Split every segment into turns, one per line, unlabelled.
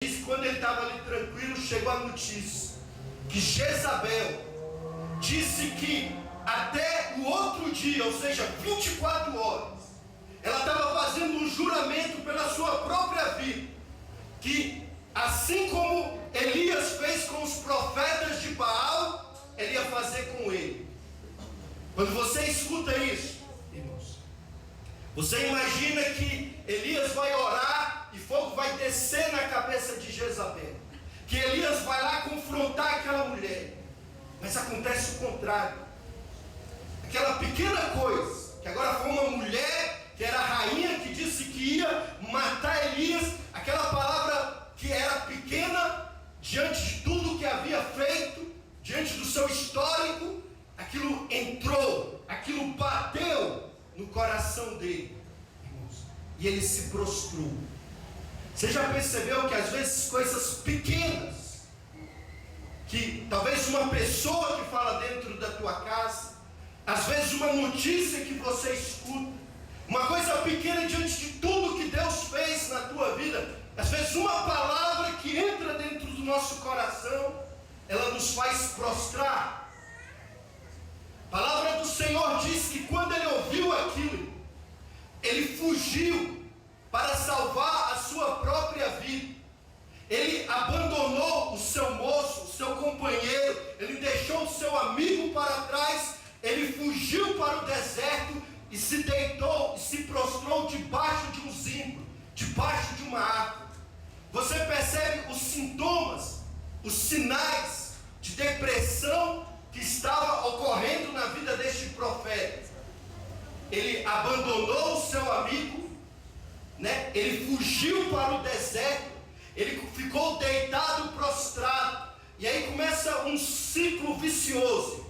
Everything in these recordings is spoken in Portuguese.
Diz que quando ele estava ali tranquilo, chegou a notícia que Jezabel disse que até o outro dia, ou seja, 24 horas, ela estava fazendo um juramento pela sua própria vida, que assim como Elias fez com os profetas de Baal, ele ia fazer com ele. Quando você escuta isso, irmãos, você imagina que Elias vai orar e fogo vai descer na cabeça de Jezabel, que Elias vai lá confrontar aquela mulher, mas acontece o contrário. Aquela pequena coisa, que agora foi uma mulher, que era a rainha, que disse que ia matar Elias, aquela palavra que era pequena, diante de tudo que havia feito, diante do seu histórico, aquilo entrou, aquilo bateu no coração dele, irmãos, e ele se prostrou. Você já percebeu que às vezes coisas pequenas, que talvez uma pessoa que fala dentro da tua casa, às vezes uma notícia que você escuta, uma coisa pequena diante de tudo que Deus fez na tua vida, às vezes uma palavra que entra dentro do nosso coração, ela nos faz prostrar. A palavra do Senhor diz que quando ele ouviu aquilo, ele fugiu para salvar a sua própria vida. Ele abandonou o seu moço, o seu companheiro, ele deixou o seu amigo para trás, ele fugiu para o deserto e se deitou e se prostrou debaixo de um zimbro, debaixo de uma árvore. Você percebe os sintomas, os sinais de depressão que estava ocorrendo na vida deste profeta. Ele abandonou o seu amigo, ele fugiu para o deserto, ele ficou deitado, prostrado, e aí começa um ciclo vicioso.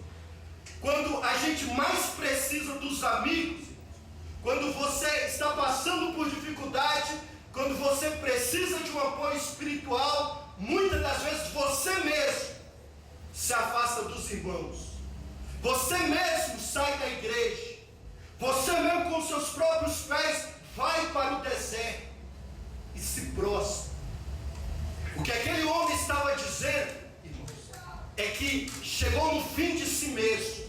Quando a gente mais precisa dos amigos, quando você está passando por dificuldade, quando você precisa de um apoio espiritual, muitas das vezes você mesmo se afasta dos irmãos, você mesmo sai da igreja, você mesmo com seus próprios pés vai para o deserto e se prostra. O que aquele homem estava dizendo, irmãos, é que chegou no fim de si mesmo.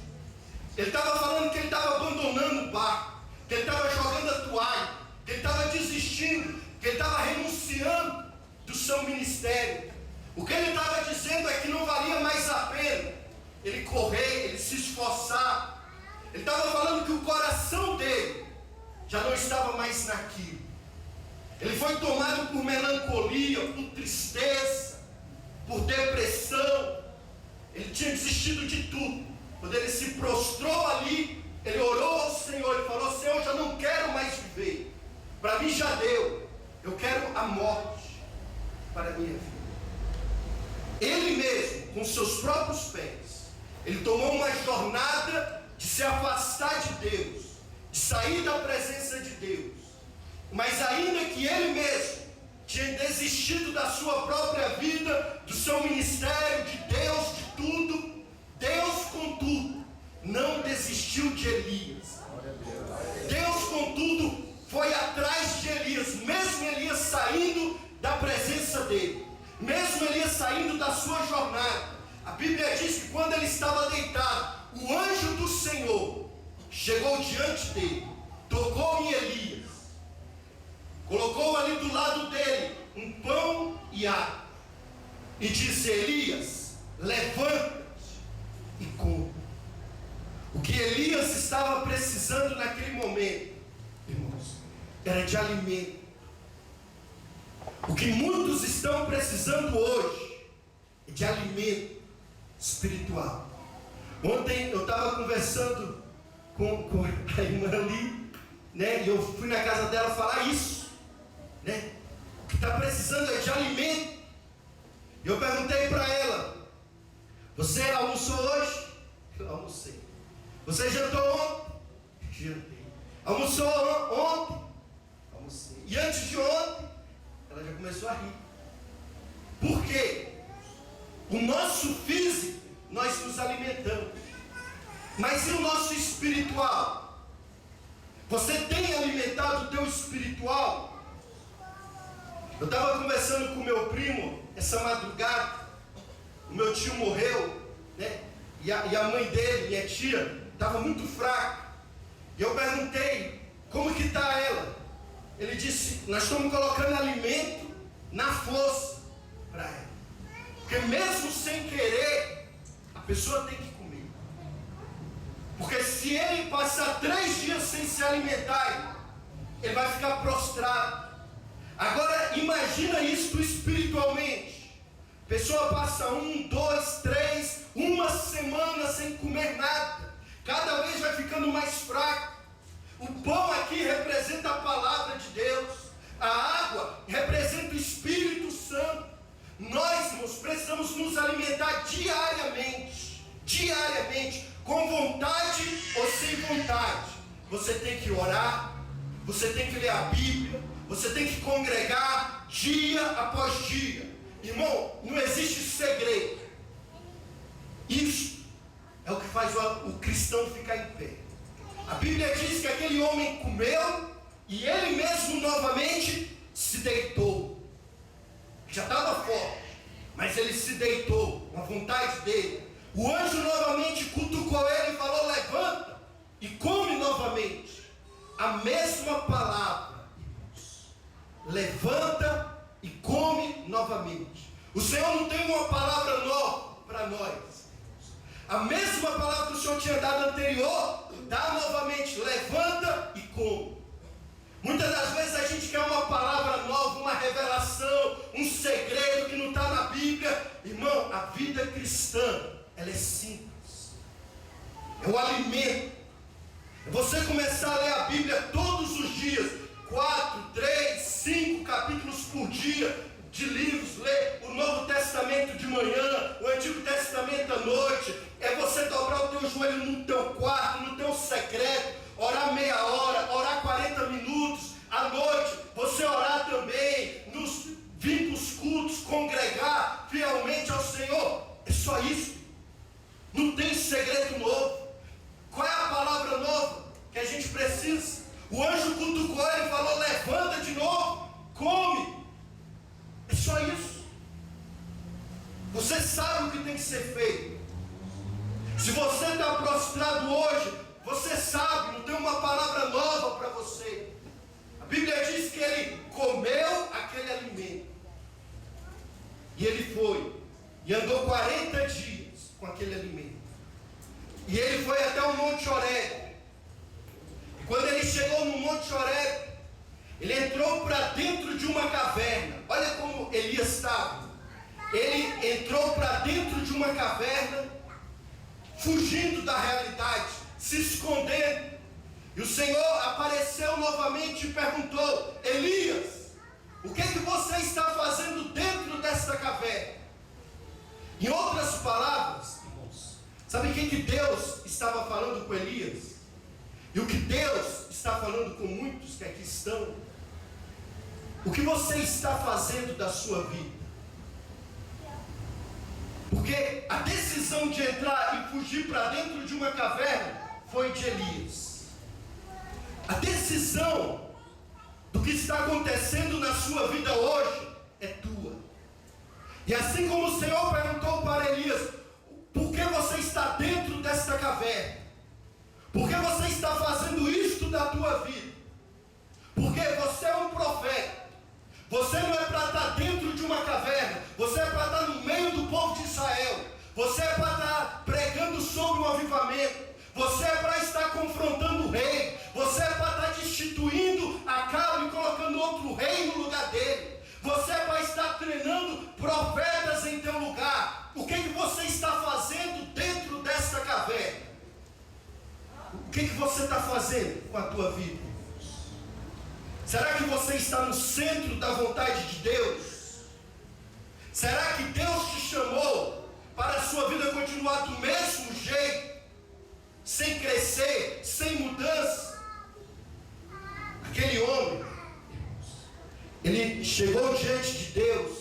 Ele estava falando que ele estava abandonando o barco, que ele estava jogando a toalha, que ele estava desistindo, que ele estava renunciando do seu ministério. O que ele estava dizendo é que não valia mais a pena ele correr, ele se esforçar. Ele estava falando que o coração dele já não estava mais naquilo. Ele foi tomado por melancolia, por tristeza, por depressão. Ele tinha desistido de tudo. Quando ele se prostrou ali, ele orou ao Senhor, ele falou: Senhor, eu já não quero mais viver, para mim já deu, eu quero a morte para a minha vida. Ele mesmo, com seus próprios pés, ele tomou uma jornada de se afastar de Deus, de sair da presença de Deus. Mas ainda que ele mesmo tinha desistido da sua própria vida, do seu ministério, de Deus, de tudo, Deus, contudo, não desistiu de Elias. Deus, contudo, foi atrás de Elias, mesmo Elias saindo da presença dele, mesmo Elias saindo da sua jornada. A Bíblia diz que quando ele estava deitado, o anjo do Senhor chegou diante dele, tocou em Elias, colocou ali do lado dele um pão e água, e disse: Elias, levanta-te e come. O que Elias estava precisando naquele momento, irmãos, era de alimento. O que muitos estão precisando hoje é de alimento espiritual. Ontem eu estava conversando com a irmã ali, e eu fui na casa dela falar isso, o que está precisando é de alimento. E eu perguntei para ela: você almoçou hoje? Eu almocei. Você jantou ontem? Jantei. Almoçou ontem? Almocei. E antes de ontem? Ela já começou a rir. Por quê? O nosso físico, nós nos alimentamos, mas e o nosso espiritual? Você tem alimentado o teu espiritual? Eu estava conversando com meu primo essa madrugada. O meu tio morreu, né? E a mãe dele, minha tia, estava muito fraca. E eu perguntei, como que está ela? Ele disse, nós estamos colocando alimento na força para ela. Porque mesmo sem querer, a pessoa tem que comer. Porque se ele passar 3 dias sem se alimentar, ele vai ficar prostrado. Agora imagina isso espiritualmente. A pessoa passa 1, 2, 3, uma semana sem comer nada. Cada vez vai ficando mais fraco. O pão aqui representa a palavra de Deus. A água representa o Espírito Santo. Nós, irmãos, precisamos nos alimentar diariamente. Diariamente. Com vontade ou sem vontade. Você tem que orar. Você tem que ler a Bíblia. Você tem que congregar dia após dia. Irmão, não existe segredo. Isso é o que faz o cristão ficar em pé. A Bíblia diz que aquele homem comeu e ele mesmo novamente se deitou. Já estava forte, mas ele se deitou com a vontade dele. O anjo novamente cutucou ele e falou, levanta e come novamente. A mesma palavra. Levanta e come novamente. O Senhor não tem uma palavra nova para nós. A mesma palavra que o Senhor tinha dado anterior, dá novamente, levanta e come. Muitas das vezes a gente quer uma palavra nova, uma revelação, um segredo que não está na Bíblia. Irmão, a vida cristã, ela é simples. É o alimento. É você começar a ler a Bíblia todos os dias. 4, 3, 5 capítulos por dia de livros, ler o Novo Testamento de manhã, o Antigo Testamento à noite. É você dobrar o teu joelho no teu quarto, no teu secreto, orar meia hora, orar 40 minutos à noite, você orar também, vir para os cultos, congregar fielmente ao Senhor. É só isso. Não tem segredo novo. Qual é a palavra nova que a gente precisa? O anjo cutucou ele e falou, levanta de novo, come. É só isso. Você sabe o que tem que ser feito. Se você está prostrado hoje, você sabe, não tem uma palavra nova para você. A Bíblia diz que ele comeu aquele alimento. E ele foi, e andou 40 dias com aquele alimento. E ele foi até o Monte Horebe. Quando ele chegou no Monte Horebe, ele entrou para dentro de uma caverna. Olha como Elias estava. Ele entrou para dentro de uma caverna, fugindo da realidade, se escondendo. E o Senhor apareceu novamente e perguntou, Elias, o que é que você está fazendo dentro desta caverna? Em outras palavras, irmãos, sabe o que Deus estava falando com Elias? E o que Deus está falando com muitos que aqui estão? O que você está fazendo da sua vida? Porque a decisão de entrar e fugir para dentro de uma caverna foi de Elias. A decisão do que está acontecendo na sua vida hoje é tua. E assim como o Senhor perguntou para Elias, por que você está dentro desta caverna? Por que você está fazendo isto da tua vida? Porque você é um profeta. Você não é para estar dentro de uma caverna. Você é para estar no meio do povo de Israel. Você é para estar pregando sobre o avivamento. Você é para estar confrontando o rei. Você é para estar destituindo Acabe e colocando outro rei no lugar dele. Você é para estar treinando profetas em teu lugar. O que você está fazendo dentro desta caverna? O que você está fazendo com a tua vida? Será que você está no centro da vontade de Deus? Será que Deus te chamou para a sua vida continuar do mesmo jeito? Sem crescer, sem mudança? Aquele homem, ele chegou diante de Deus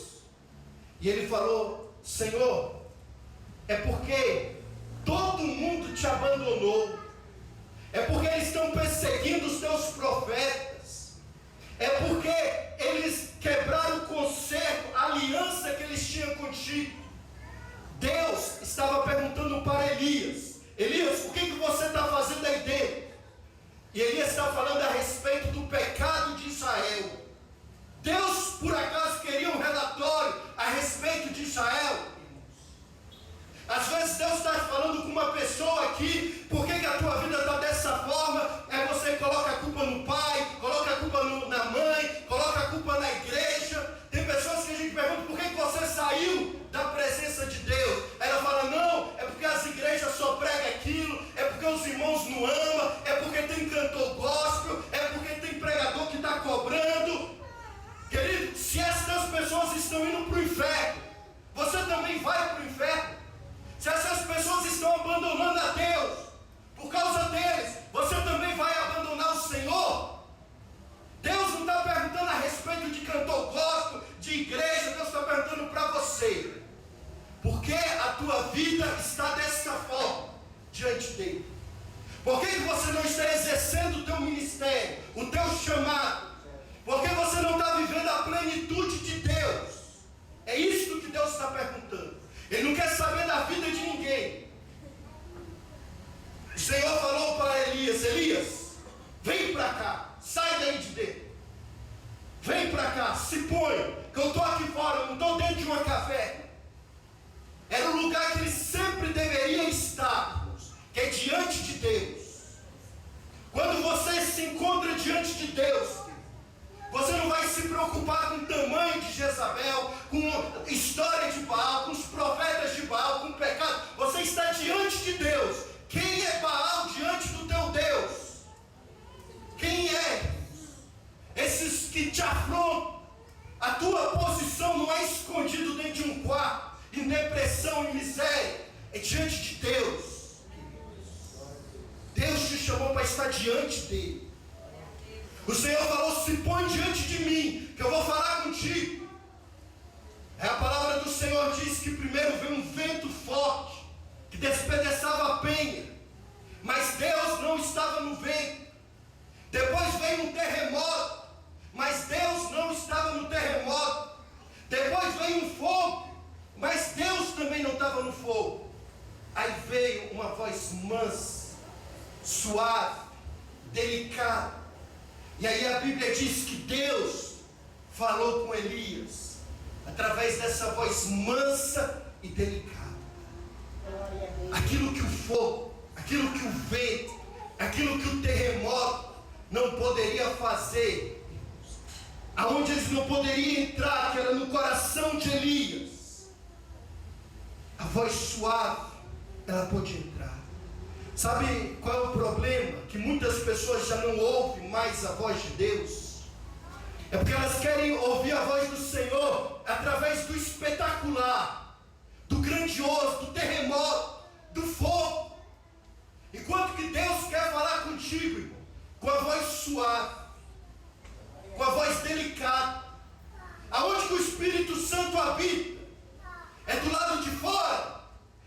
e ele falou, Senhor, é porque todo mundo te abandonou. É porque eles estão perseguindo os teus profetas. É porque eles quebrar o concerto, a aliança que eles tinham contigo. Deus estava perguntando para Elias: Elias, o que você está fazendo aí dentro? E Elias está falando a respeito do pecado de Israel. Deus, por acaso, queria um relatório a respeito de Israel? Às vezes Deus está falando com uma pessoa aqui: por que a tua vida está dessa forma? É você coloca a culpa no pai, coloca a culpa na mãe, coloca a culpa na igreja. Tem pessoas que a gente pergunta: por que você saiu da presença de Deus? Ela fala: não, é porque as igrejas só pregam aquilo, é porque os irmãos não amam, é porque tem cantor gospel, é porque tem pregador que está cobrando. Querido, se essas pessoas estão indo para o inferno, você também vai para o inferno. Se essas pessoas estão abandonando a Deus, por causa deles, você também vai abandonar o Senhor? Deus não está perguntando a respeito de cantor gospel, de igreja. Deus está perguntando para você: por que a tua vida está desta forma diante dele? Por que você não está exercendo o teu ministério, o teu chamado? Por que você não está vivendo a plenitude de Deus? É isso que Deus está perguntando. Ele não quer saber da vida de ninguém. O Senhor falou para Elias: Elias, vem para cá, sai daí de dentro. Vem para cá, se põe, que eu estou aqui fora, eu não estou dentro de uma caverna. Era o lugar que ele sempre deveria estar, que é diante de Deus. Quando você se encontra diante de Deus, você não vai se preocupar com o tamanho de Jezabel, com a história de Baal, com os profetas de Baal, com o pecado. Você está diante de Deus. Quem é Baal diante do teu Deus? Quem é? Esses que te afrontam. A tua posição não é escondido dentro de um quarto, em depressão e miséria. É diante de Deus. Deus te chamou para estar diante dele. O Senhor falou: se põe diante de mim, que eu vou falar contigo. A palavra do Senhor diz que primeiro veio um vento forte, que despedaçava a penha, mas Deus não estava no vento. Depois veio um terremoto, mas Deus não estava no terremoto. Depois veio um fogo, mas Deus também não estava no fogo. Aí veio uma voz mansa, suave, delicada. E aí a Bíblia diz que Deus falou com Elias através dessa voz mansa e delicada. Aquilo que o fogo, aquilo que o vento, aquilo que o terremoto não poderia fazer, aonde eles não poderiam entrar, que era no coração de Elias, a voz suave, ela pôde entrar. Sabe qual é o problema? Que muitas pessoas já não ouvem mais a voz de Deus. É porque elas querem ouvir a voz do Senhor através do espetacular, do grandioso, do terremoto, do fogo. Enquanto que Deus quer falar contigo, irmão, com a voz suave, com a voz delicada. Aonde que o Espírito Santo habita? É do lado de fora?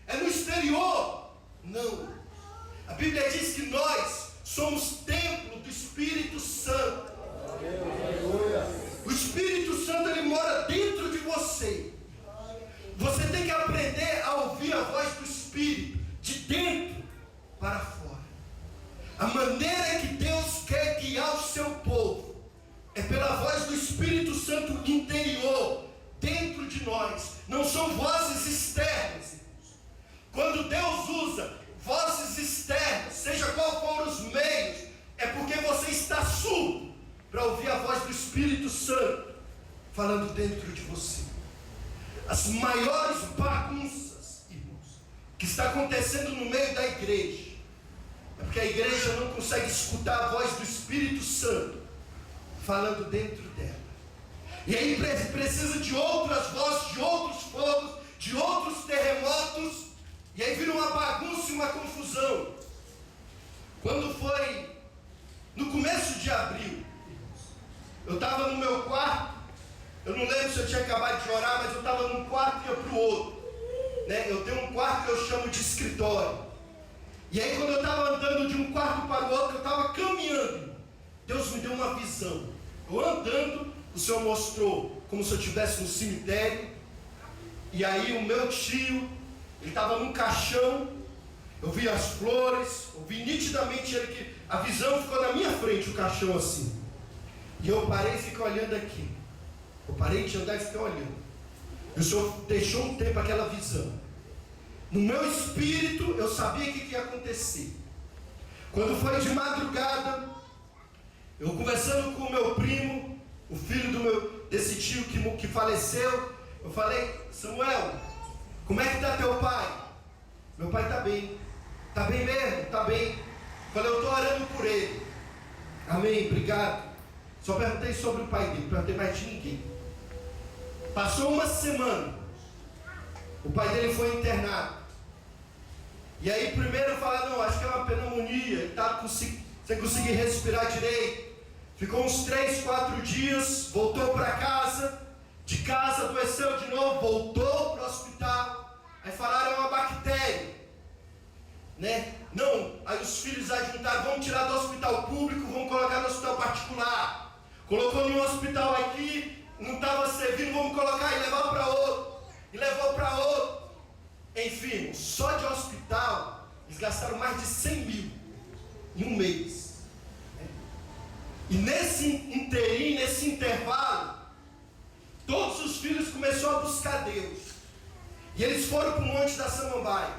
É no exterior? Não. A Bíblia diz que nós somos templo do Espírito Santo. O Espírito Santo, ele mora dentro de você. Você tem que aprender a ouvir a voz do Espírito, de dentro para fora. A maneira que Deus quer guiar o seu povo é pela voz do Espírito Santo interior, dentro de nós. Não são vozes externas. Quando Deus usa vozes externas, seja qual for os meios, é porque você está surdo para ouvir a voz do Espírito Santo falando dentro de você. As maiores bagunças, irmãos, que está acontecendo no meio da igreja, é porque a igreja não consegue escutar a voz do Espírito Santo falando dentro dela. E aí precisa de outras vozes, de outros fogos, de outros terremotos. E aí vira uma bagunça e uma confusão. Quando foi no começo de abril, eu estava no meu quarto. Eu não lembro se eu tinha acabado de orar, mas eu estava num quarto e ia para o outro, né? Eu tenho um quarto que eu chamo de escritório. E aí quando eu estava andando de um quarto para o outro, eu estava caminhando. Deus me deu uma visão. Eu andando o Senhor mostrou como se eu estivesse no cemitério. E aí o meu tio, ele estava num caixão. Eu vi as flores, eu vi nitidamente ele, que a visão ficou na minha frente, o caixão assim. E eu parei e fiquei olhando aqui. Eu parei de andar e fiquei olhando. E o Senhor deixou um tempo aquela visão. No meu espírito eu sabia o que ia acontecer. Quando foi de madrugada, eu conversando com o meu primo, o filho desse tio que faleceu, eu falei: Samuel, como é que está teu pai? Meu pai está bem. Está bem mesmo? Está bem. Eu falei: eu estou orando por ele. Amém, obrigado. Só perguntei sobre o pai dele, não perguntei mais de ninguém. Passou uma semana, o pai dele foi internado. E aí primeiro falaram: não, acho que é uma pneumonia, ele está sem conseguir respirar direito. Ficou uns 3, 4 dias, voltou para casa. De casa adoeceu de novo, voltou para o hospital. Aí falaram: é uma bactéria, né? Não, aí os filhos ajuntaram: vamos tirar do hospital público, vamos colocar no hospital particular. Colocou no hospital aqui, não estava servindo, vamos colocar e levar para outro. E levou para outro. Enfim, só de hospital, eles gastaram mais de 100 mil em um mês. E nesse inteirinho, nesse intervalo, todos os filhos começaram a buscar Deus. E eles foram para o Monte da Samambaia.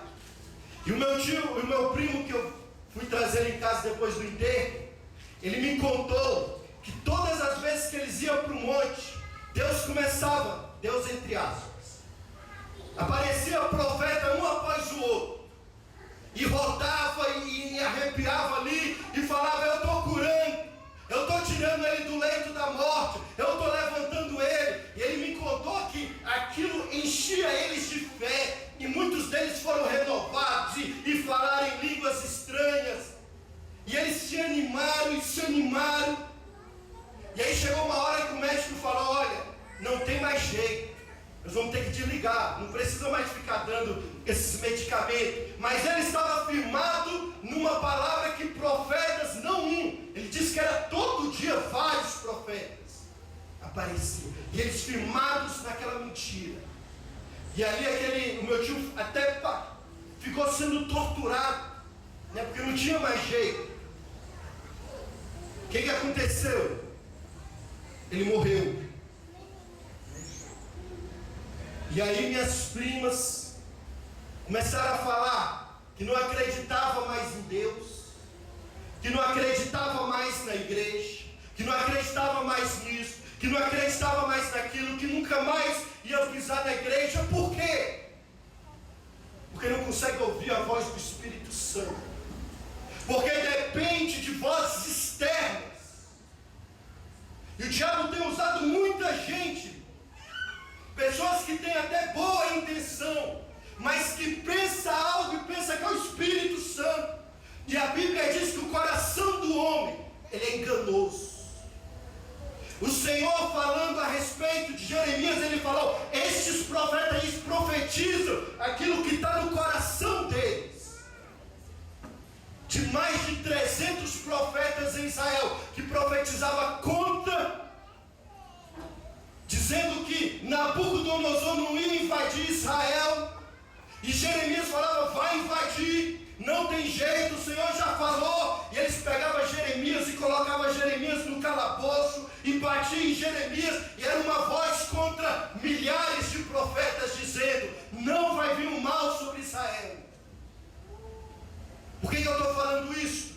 E o meu tio, o meu primo, que eu fui trazer em casa depois do enterro, ele me contou que todas as vezes que eles iam para o monte, Deus começava, Deus entre aspas, aparecia profeta um após o outro, e rodava e arrepiava ali, e falava: eu estou curando, eu estou tirando ele do leito da morte, eu estou levantando ele. E ele me contou que aquilo enchia eles de fé, e muitos deles foram renovados, e falaram em línguas estranhas, e eles se animaram e se animaram. E aí chegou uma hora que o médico falou: olha, não tem mais jeito, nós vamos ter que desligar, não precisa mais ficar dando esses medicamentos. Mas ele estava firmado numa palavra que profetas, não um, ele disse que era todo dia vários profetas apareciam, e eles firmados naquela mentira. E ali o meu tio até ficou sendo torturado, né, porque não tinha mais jeito. O que aconteceu? Ele morreu. E aí minhas primas começaram a falar que não acreditava mais em Deus, que não acreditava mais na igreja, que não acreditava mais nisso, que não acreditava mais naquilo, que nunca mais ia pisar na igreja. Por quê? Porque não consegue ouvir a voz do Espírito Santo, porque depende de vozes externas. E o diabo tem usado muita gente, pessoas que têm até boa intenção, mas que pensa algo e pensa que é o Espírito Santo. E a Bíblia diz que o coração do homem, ele é enganoso. O Senhor, falando a respeito de Jeremias, ele falou: estes profetas profetizam aquilo que está no coração deles. De mais de 300 profetas em Israel, que profetizava contra, dizendo que Nabucodonosor não ia invadir Israel, e Jeremias falava: vai invadir, não tem jeito, o Senhor já falou. E eles pegavam Jeremias e colocavam Jeremias no calabouço, e batiam em Jeremias, e era uma voz contra milhares de profetas dizendo: não vai vir um mal sobre Israel. Por que eu estou falando isso?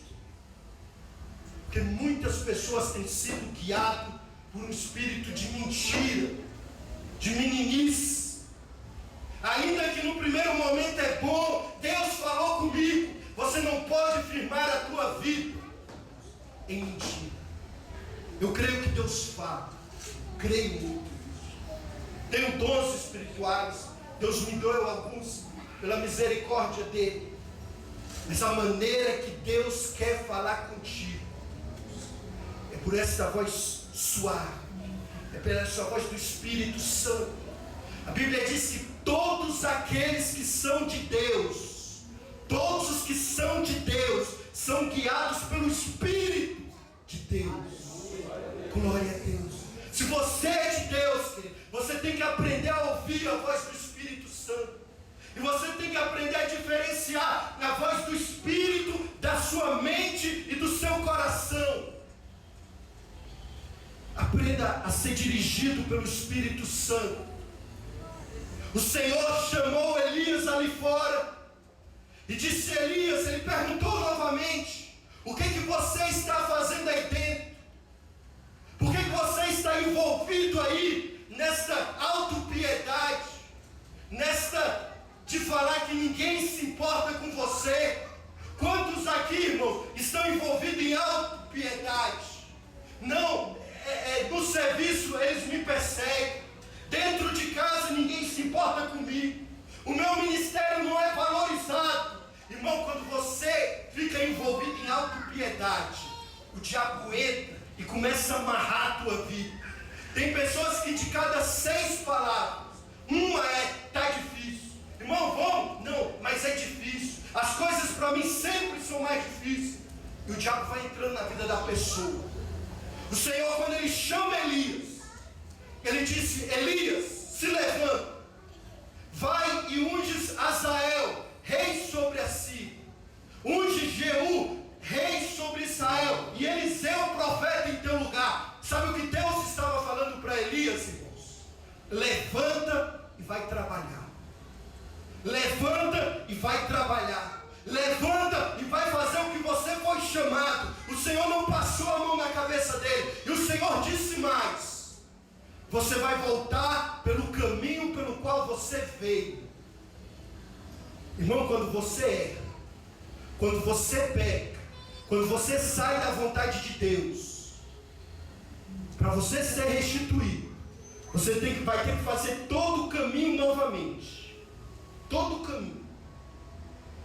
Porque muitas pessoas têm sido guiadas por um espírito de mentira, de meninice. Ainda que no primeiro momento é bom, Deus falou comigo, você não pode firmar a tua vida em mentira. Eu creio que Deus fala, creio muito nisso. Tenho dons espirituais, Deus me deu alguns pela misericórdia dele. Mas a maneira que Deus quer falar contigo é por essa voz suave, é pela essa voz do Espírito Santo. A Bíblia diz que todos aqueles que são de Deus, todos os que são de Deus, são guiados pelo Espírito de Deus. Glória a Deus. Se você aprender a ouvir a voz do Espírito Santo. E você tem que aprender a diferenciar a voz do Espírito, da sua mente e do seu coração. Aprenda a ser dirigido pelo Espírito Santo. O Senhor chamou Elias ali fora e disse: Elias, ele perguntou novamente: o que você está fazendo aí dentro? Por que você está envolvido aí nesta autopiedade, nesta de falar que ninguém se importa com você? Quantos aqui, irmão, estão envolvidos em autopiedade? Não, no serviço eles me perseguem, dentro de casa ninguém se importa comigo, o meu ministério não é valorizado. Irmão, quando você fica envolvido em autopiedade, o diabo entra e começa a amarrar a tua vida. Tem pessoas que de cada 6 palavras, uma é: tá difícil. Irmão, vamos? Não, mas é difícil. As coisas para mim sempre são mais difíceis. E o diabo vai entrando na vida da pessoa. O Senhor, quando ele chama Elias, ele disse: Elias, se levanta, vai e unge Azael, rei sobre a Síria. Unge Jeú, rei sobre Israel, e Eliseu, profeta, em teu lugar. Sabe o que Deus estava falando para Elias, irmãos? Levanta e vai trabalhar. Levanta e vai trabalhar. Levanta e vai fazer o que você foi chamado. O Senhor não passou a mão na cabeça dele. E o Senhor disse mais: você vai voltar pelo caminho pelo qual você veio. Irmão, quando você erra, quando você peca, quando você sai da vontade de Deus, para você ser restituído, você vai ter que fazer todo o caminho novamente. Todo o caminho.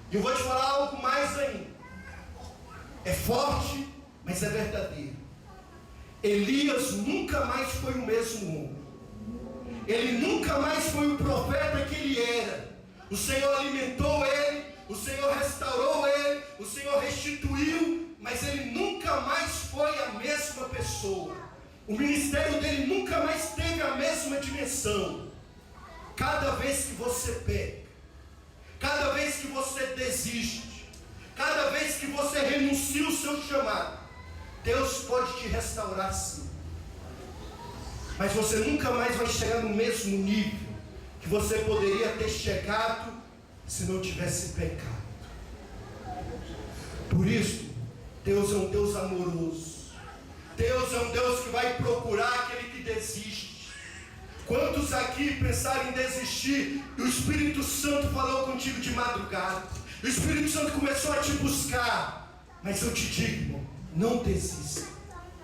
E eu vou te falar algo mais ainda. É forte, mas é verdadeiro. Elias nunca mais foi o mesmo homem. Ele nunca mais foi o profeta que ele era. O Senhor alimentou ele, o Senhor restaurou ele, o Senhor restituiu, mas ele nunca mais foi a mesma pessoa. O ministério dele nunca mais teve a mesma dimensão. Cada vez que você peca, cada vez que você desiste, cada vez que você renuncia o seu chamado, Deus pode te restaurar sim. Mas você nunca mais vai chegar no mesmo nível que você poderia ter chegado se não tivesse pecado. Por isso, Deus é um Deus amoroso. Deus é um Deus que vai procurar aquele que desiste. Quantos aqui pensaram em desistir e o Espírito Santo falou contigo de madrugada? O Espírito Santo começou a te buscar. Mas eu te digo, irmão, não desista.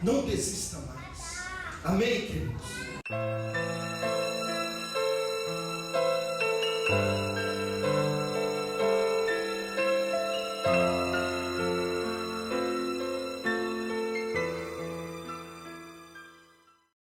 Não desista mais. Amém, queridos?